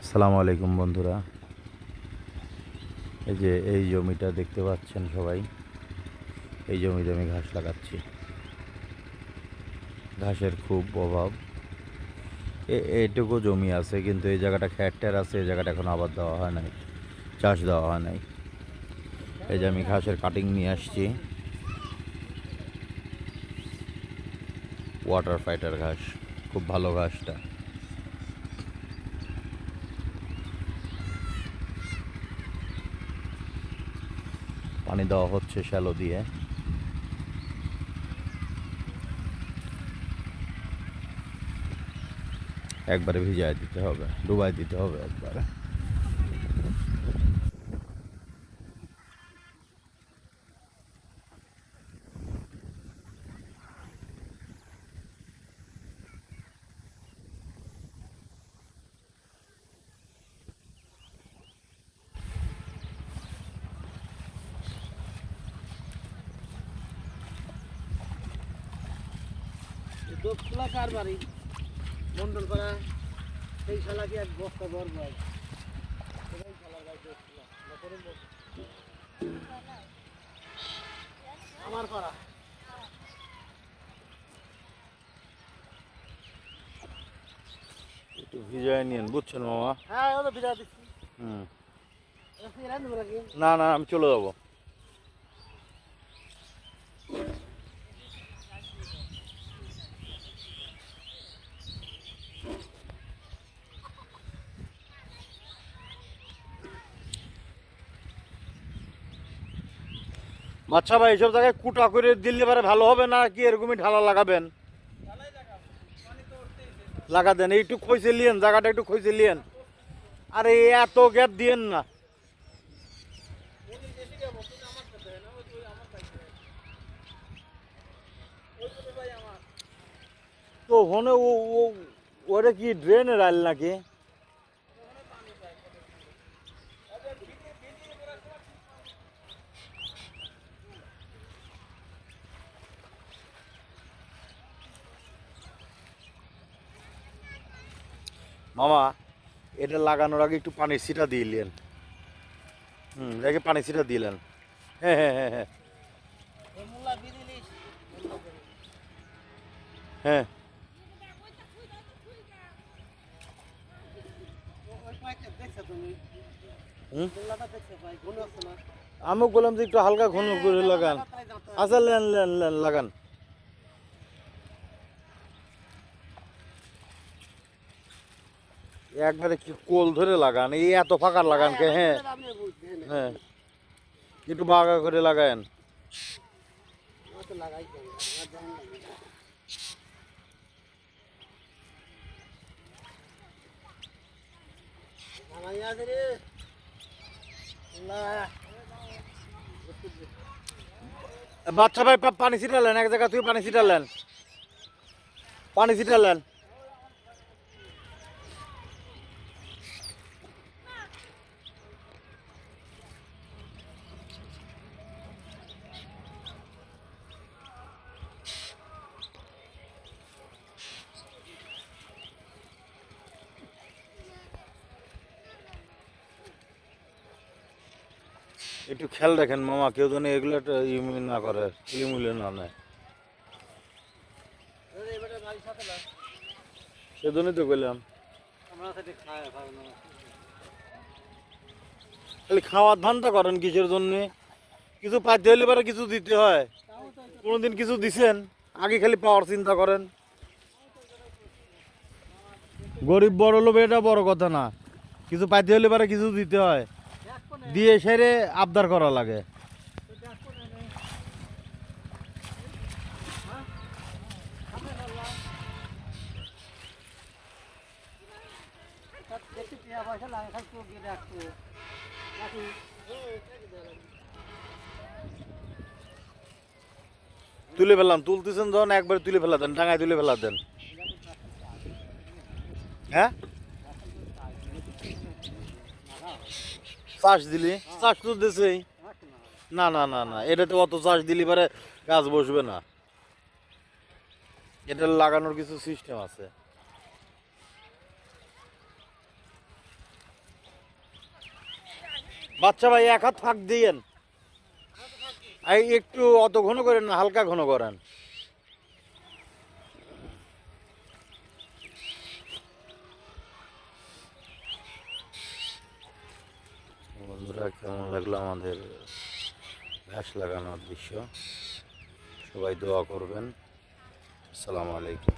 আসসালামু আলাইকুম বন্ধুরা। এই যে এই জমিটা দেখতে পাচ্ছেন সবাই, এই জমিতে আমি ঘাস লাগাচ্ছি। ঘাসের খুব অভাব। এইটুকু জমি আছে, কিন্তু এই জায়গাটা খ্যাট্টার আছে, এই জায়গাটা এখন আবাদ দেওয়া হয় নাই, চাষ দেওয়া হয় নাই। এই যে আমি ঘাসের কাটিং নিয়ে আসছি, ওয়াটার ফাইটার ঘাস, খুব ভালো ঘাসটা। পানি দেওয়া হচ্ছে শ্যালো দিয়ে। একবারে ভিজায় দিতে হবে, ডুবাই দিতে হবে একবারে। দোপলা কার বাড়ি মন্ডল পাড়া সেই শালাকে এক বস্তা বর ভাই সেই শালার ভাই দোপলা আমার পাড়া একটু ভিজায় নিন, বুঝছেন মামা? হ্যাঁ ও তো বিরা দিচ্ছি। হুম। রান্না লাগে না না, আমি চলে যাবো। আচ্ছা ভাই, এইসব জায়গায় কুটা করে দিলে পারে ভালো হবে না কি? এরকমই ঢালা লাগাবেন? লাগা দেন, একটু খইসে লিয়েন, জায়গাটা একটু খইসে লিয়েন। আরে এত গ্যাপ দিয়েন না। তো ওখানে ওটা কি ড্রেনের আইল নাকি? মামা, এটা লাগানোর আগে একটু পানির ছিটা দিয়ে নিলেন। রেখে পানি ছিটা দিলেন। হ্যাঁ হ্যাঁ হ্যাঁ হ্যাঁ হ্যাঁ। হুম, আমিও বললাম যে একটু হালকা ঘন করে লাগান। আচ্ছা, লেন লেন লেন লাগান। একবারে কি কোল ধরে লাগান, এই এত ফাঁকা লাগান কে? হ্যাঁ হ্যাঁ, একটু বাঁকা করে লাগায়েন। বাচ্চা ভাই, পানি ছিটালেন এক জায়গা, তুই পানি ছিটালেন, পানি ছিটালেন। একটু খেয়াল রাখেন মামা, কেউ যেন এগুলো একটা না করে, ইলিমুলি না নেয়। সেজন্যই তো বললাম, খালি খাওয়ার ধান্দা করেন কিসের জন্যে? কিছু পাইতে হলে পরে কিছু দিতে হয়। কোনোদিন কিছু দিছেন? আগে খালি পাওয়ার চিন্তা করেন। গরিব বড় লোক এটা বড় কথা না, কিছু পাইতে হলে পরে কিছু দিতে হয়, দিয়ে সেরে আবদার করা লাগে। তুলে ফেললাম, তুলতেছেন যখন একবার তুলে ফেলা দেন, ডাঙায় তুলে ফেলা দেন। হ্যাঁ, চাষ দিলি, চাষ তো দিছেই। না না না না, এটাতে অত চাষ দিলি পারে গাছ বসবে না। এটা লাগানোর কিছু সিস্টেম আছে। বাচ্চা ভাই এক হাত ফাঁক দিয়েন, এই একটু অত ঘন করেন না, হালকা ঘন করেন। বন্ধুরা, কেমন লাগলো আমাদের ঘাস লাগানোর দৃশ্য? সবাই দোয়া করবেন। আসসালামু আলাইকুম।